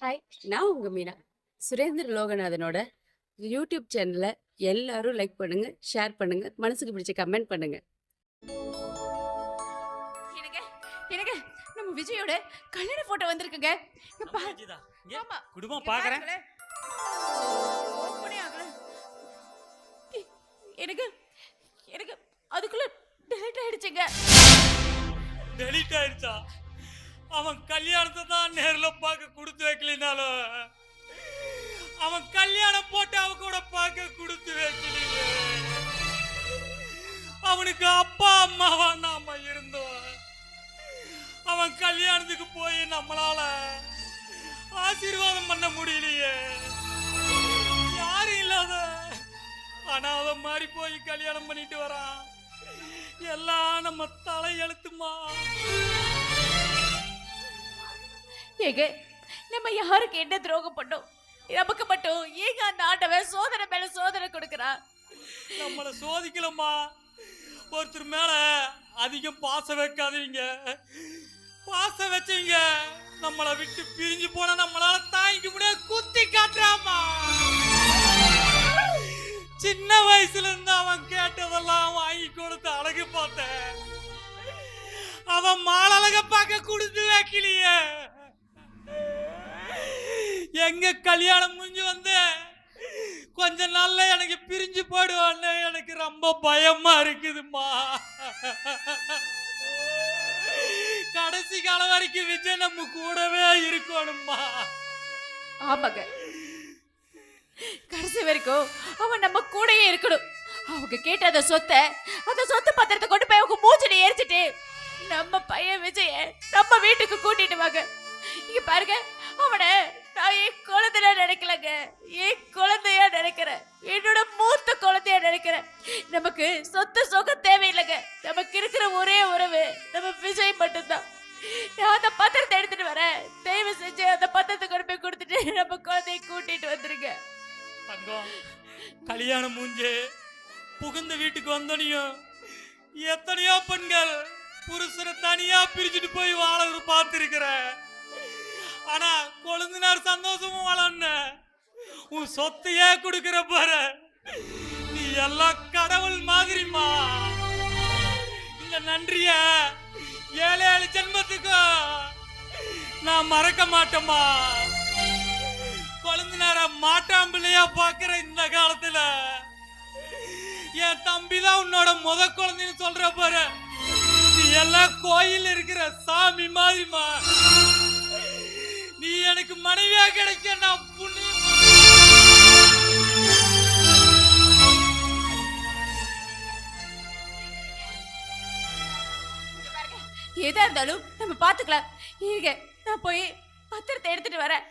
Hi, நான் உங்க Meena. Surendra லோகநாதனோட YouTube சேனலை எல்லாரும் லைக் பண்ணுங்க, ஷேர் பண்ணுங்க, மனசுக்கு பிடிச்ச கமெண்ட் பண்ணுங்க. எனக்கு எனக்கு நம்ம விஜயோட கல்யாண போட்டோ வந்திருக்குங்க. இங்க நம்ம பாரு. விஜய்தா. இங்க ஆமா. குடும்பம் இங்க பாக்குறேன். பாருங்களேன். ஓப்பனே ஆகல. எனக்கு எனக்கு அதுக்குள்ள டெலிட் ஆயிடுச்சுங்க. டெலிட் ஆயிடுச்சா? அவன் கல்யாணத்தை தான் நேர்ல பார்க்க கொடுத்து வைக்கலினாலும் அவன் கல்யாணம் போட்டு அவ கூட பார்க்க கொடுத்து வைக்கலையே. அவனுக்கு அப்பா அம்மாவா நாம இருந்தோம். அவன் கல்யாணத்துக்கு போய் நம்மளால ஆசீர்வாதம் பண்ண முடியலையே. யாரும் இல்லாத அனாதை மாதிரி போய் கல்யாணம் பண்ணிட்டு வரான். எல்லாம் நம்ம தலை எழுத்துமா. ஏங்க நம்ம யாருக்கு என்ன துரோகம் பண்ணோம்? நமக்கு மட்டும் ஏங்க அந்த ஆண்டவன் சோதனை மேல சோதனை கொடுக்கறான்? நம்மள சோதிக்கலம்மா. ஒருத்தர் மேல அதிகம் பாசம் வைக்காதீங்க. பாசம் வச்சீங்க நம்மளை விட்டு பிரிஞ்சு போனா நம்மளால தாங்கிக்க முடியாது. குத்தி காட்டுறாமா. சின்ன வயசுல இருந்து அவன் கேட்டதெல்லாம் வாங்கி கொடுத்து அழகு பார்த்தேன். அவன் மாலழக பார்க்க கொடுத்து வைக்கலையே. எங்க கல்யாணம் முடிஞ்சு வந்து கொஞ்ச நாள்ல எனக்கு பிரிஞ்சு போயிடுவான்னு எனக்கு ரொம்ப பயமா இருக்குதுமா. கடைசி காலம் வரைக்கும் விஜய் நம்ம கூடவே இருக்கணும்மா. ஆமாங்க, கடைசி வரைக்கும் அவன் நம்ம கூடயே இருக்கணும். அவங்க கேட்ட அந்த சொத்து பத்திரத்தை கொண்டு போய் அவங்க மூச்சில எரிச்சிட்டு நம்ம பையன் விஜய நம்ம வீட்டுக்கு கூட்டிட்டு வாங்க. இங்க பாருங்க, அவனை நான் என் குழந்தையா நினைக்கலங்க, என் குழந்தையா நினைக்கிறேன், என்னோட மூத்த குழந்தையா நினைக்கிறேன். நமக்கு சொத்து சுகம் தேவையில்லைங்க. நமக்கு இருக்கிற ஒரே உறவு நம்ம விஜய் மட்டும்தான். நான் அந்த பத்திரத்தை எடுத்துட்டு வரேன். தயவு செஞ்சு அந்த பத்திரத்தை கொண்டு போய் கொடுத்துட்டு நம்ம குழந்தைய கூட்டிட்டு வந்துருங்க. தங்கம், கல்யாணம் மூஞ்சு புகுந்த வீட்டுக்கு வந்தோனையும் எத்தனையோ பெண்கள் புருஷனை தனியா பிரிச்சுட்டு போய் வாழ பார்த்திருக்கிற. ஆனா கொழுந்தினார் சந்தோஷமும் வாழன்னு உன் சொத்தையே கொடுக்கிற பாரு. நீ எல்லாம் கடவுள் மாதிரிமா. இந்த நன்றிய 7 ஜென்மத்துக்கு நான் மறக்க மாட்டேம்மா. கொழுந்தினார மாட்டாம்பிள்ளையா பாக்குற இந்த காலத்துல என் தம்பிதான் உன்னோட முத குழந்தைன்னு சொல்ற பாரு. நீ எல்லாம் கோயில் இருக்கிற சாமி மாதிரிமா. நீ எனக்கு மனைவியா கிடைக்க நான் புண்ணியம். எதா இருந்தாலும் நம்ம பாத்துக்கலாம். இருங்க, நான் போய் பத்திரத்தை எடுத்துட்டு வரேன்.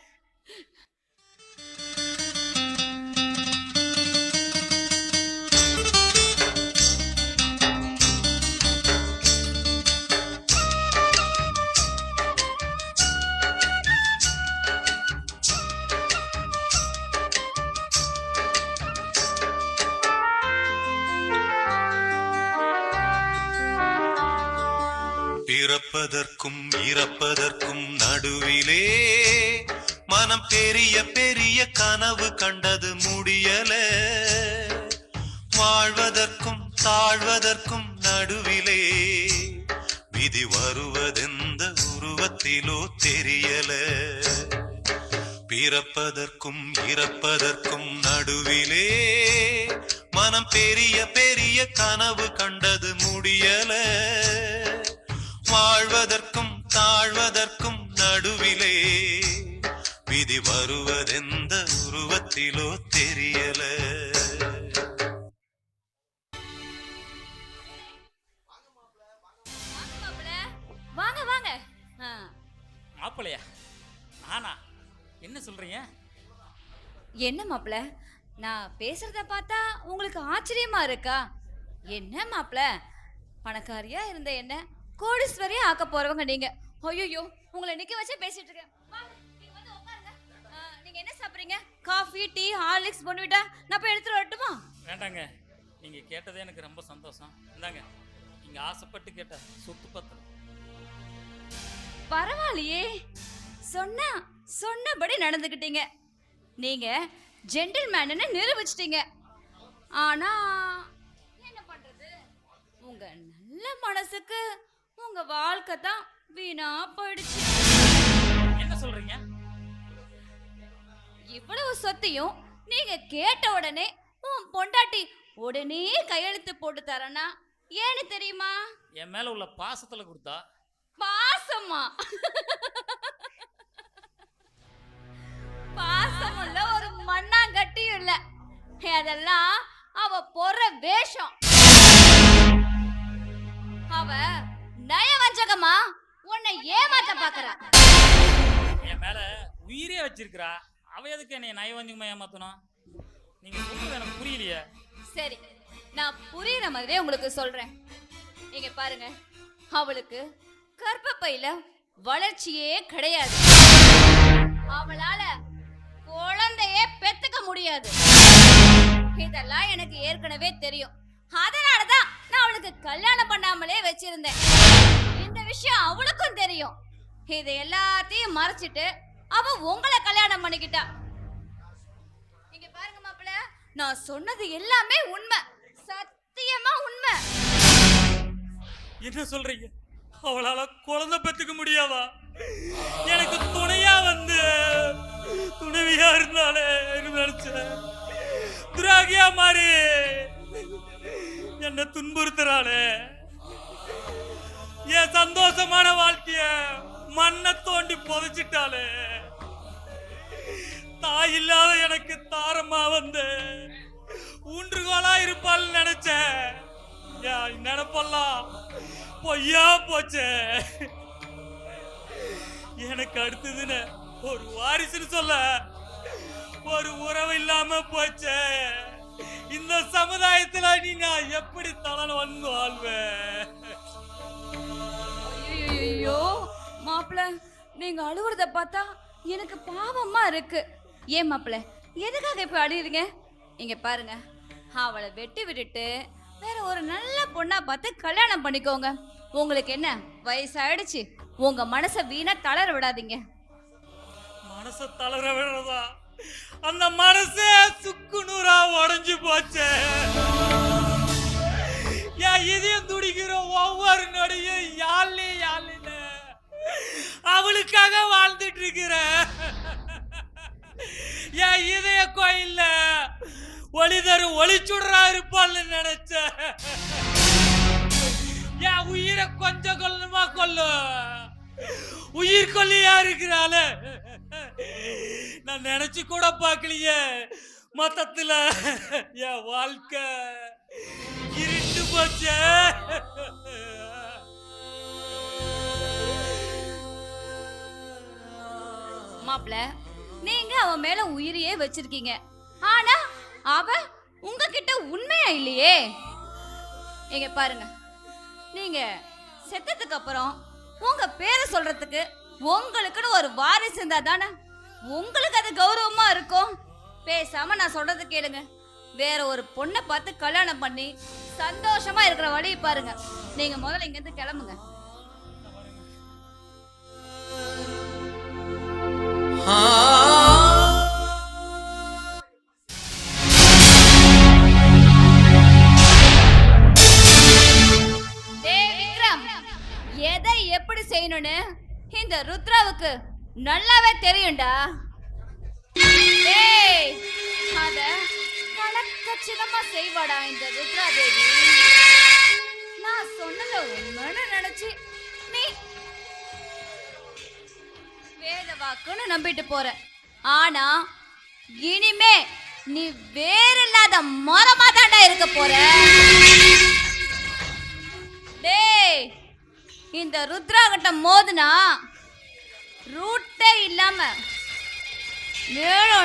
பிறப்பதற்கும் இறப்பதற்கும் நடுவிலே மனம் பெரிய பெரிய கனவு கண்டது முடியல. வாழ்வதற்கும் தாழ்வதற்கும் நடுவிலே விதி வருவதெந்த உருவத்திலோ தெரியல. பிறப்பதற்கும் இறப்பதற்கும் நடுவிலே மனம் பெரிய பெரிய கனவு கண்டது முடியல. வாழ்வதற்கும் தாழ்வதற்கும் நடுவிலே விதி வருவதெந்த உருவத்திலோ தெரியல. வாங்க வாங்க. மாப்பிள்ளையா? நானா? என்ன சொல்றீங்க? என்ன மாப்பிள, நான் பேசுறத பார்த்தா உங்களுக்கு ஆச்சரியமா இருக்கா? என்ன மாப்பிள, பணக்காரியா இருந்த என்ன கோடீஸ்வரியா ஆக்க போறவங்க நீங்க. ஐயோ, உங்களை நிக்க வச்சே பேசிட்டு இருக்கேன். வாங்க, நீங்க வந்து உட்காருங்க. நீங்க என்ன சாப்பிடுறீங்க? காஃபி, டீ, ஹார்லிக்ஸ், போன்விட்டா நான் போய் எடுத்துட்டு வரட்டுமா? வேண்டாங்க, நீங்க கேட்டதே எனக்கு ரொம்ப சந்தோஷம். இந்தாங்க, நீங்க ஆசைப்பட்டு கேட்ட சொத்து பத்திரம். பரவாயில்லையே, சொன்னா சொன்னபடி நடந்துக்கிட்டீங்க. நீங்க ஜென்டில்மேன்னு நிரூபிச்சிட்டீங்க. ஆனா என்ன பண்றது, உங்க நல்ல மனசுக்கு உங்க வாழ்க்கை தான் வீணா போயிடுச்சு. என்ன சொல்றீங்க? இவ்வளவு சொத்தையும் நீங்க கேட்ட உடனே உன் பொண்டாட்டி உடனே கையெழுத்து போட்டு தரனா ஏன்னு தெரியுமா? என் மேல உள்ள பாசத்துல கொடுத்தா. பாசமா? பாசம் இல்ல, ஒரு மண்ணாங்கட்டியும் இல்ல. அதெல்லாம் அவ போற வேஷம். அவ நயவஞ்சகமா உன்னை ஏமாத்த பாக்குறா. என் மேல உயிரே வச்சிருக்கிறா. அவ எதுக்கு என்னை நயவஞ்சகமா ஏமாத்தணும்? நீங்க சொல்றது எனக்கு புரியலையே. சரி, நான் புரியுற மாதிரியே உங்களுக்கு சொல்றேன். இங்க பாருங்க, அவளுக்கு கர்ப்பப்பையில வளர்ச்சியே கிடையாது. அவளால குழந்தையே பெத்துக்க முடியாது. இதெல்லாம் எனக்கு ஏற்கனவே தெரியும். அதனாலதான் நான் அவளுக்கு கல்யாணம் பண்ணாமலே வச்சிருந்தேன். இந்த விஷயம் அவளுக்கும் தெரியும். இது எல்லாத்தையும் மறைச்சிட்டு அவ உங்களை கல்யாணம் பண்ணிக்கிட்டா. இங்க பாருங்க மாப்பிள்ள, நான் சொன்னது எல்லாமே உண்மை, சத்தியமா உண்மை. என்ன சொல்றீங்க? அவளால குழந்தை பெத்துக்க முடியாதா? எனக்கு துணையா வந்து துணைவியா இருந்தாலே நினைச்சேன். துராகியா மாறி என்ன துன்புறுத்துறாளே. என் சந்தோஷமான வாழ்க்கைய மண்ணை தோண்டி புதைச்சிட்டாளே. தாய் இல்லாத எனக்கு தாரமா வந்து ஊன்றுகோலா இருப்பாள் நினைச்சேன். நினைப்பெல்லாம் பொய்யா போச்சே. எனக்கு அடுத்ததுன்னு ஒரு வாரிசுன்னு சொல்ல ஒரு உறவு இல்லாம போச்சே. இந்த சமுதாயத்துல நீ நான் எப்படி தலை வந்து வாழ்வேன்? ஐயோ மாப்பிள்ள, நீங்க அழுவுறத பார்த்தா எனக்கு பாவமா இருக்கு. ஏன் மாப்பிள்ள, எதுக்காக இப்ப அழுகிறீங்க? இங்க பாருங்க, அவளை வெட்டி விட்டுட்டு வேற ஒரு நல்ல பொண்ணா பார்த்து கல்யாணம் பண்ணிக்கோங்க. உங்களுக்கு என்ன வயசாயிடுச்சு, உங்க மனசை வீணா தளர விடாதீங்க. மனச தளர விடுறதா? அந்த மனசே சுக்கு நூறா உடைஞ்சு போச்சே. என் இதயம் துடிக்கிற ஒவ்வொரு நொடியும் யாழ்னு யாழ்னு அவளுக்காக வாழ்ந்துட்டு இருக்கிற. என் இதய கோயில்ல ஒளிதரு ஒளிச்சுடுறா இருப்பாள்னு நினைச்ச. என் உயிரை கொஞ்சம் கொல்லுமா கொல்லு, உயிர் கொல்லியா இருக்கிறாள. நான் நினைச்சு கூட பார்க்கலையே. மொத்தத்துல என் வாழ்க்கை இருட்டு போச்சே. மாப்பிள்ள, நீங்க அவன் மேல உயிரையே வச்சிருக்கீங்க. ஆனா அவ உங்ககிட்ட உண்மையா இல்லையே. இங்க பாருங்க, நீங்க செத்ததுக்கு அப்புறம் உங்க பேரை சொல்றதுக்கு உங்களுக்குன்னு ஒரு வாரிசு இருந்தா தானே உங்களுக்கு அது கௌரவமா இருக்கும். பேசாம நான் சொல்றது கேளுங்க. வேற ஒரு பொண்ணை பார்த்து கல்யாணம் பண்ணி சந்தோஷமா இருக்கிற வழியை பாருங்க. நீங்க முதல்ல இங்க இருந்து கிளம்புங்க. எதை எப்படி செய்யணும்னு இந்த ருத்ராவுக்கு நல்லாவே தெரியும்டா. அத கணக்கச்சிதமா செய்வாடா இந்த ருத்ரா தேவி. நான் சொன்னத உண்மைன்னு நினைச்சு நீ வேத வாக்குன்னு நம்பிட்டு போற. ஆனா இனிமே நீ வேறில்லாத மரமா தாண்டா இருக்க போற. டேய், இந்த ருத்ரா கிட்ட மோதுனா ரூட்டே இல்லாம மேலும்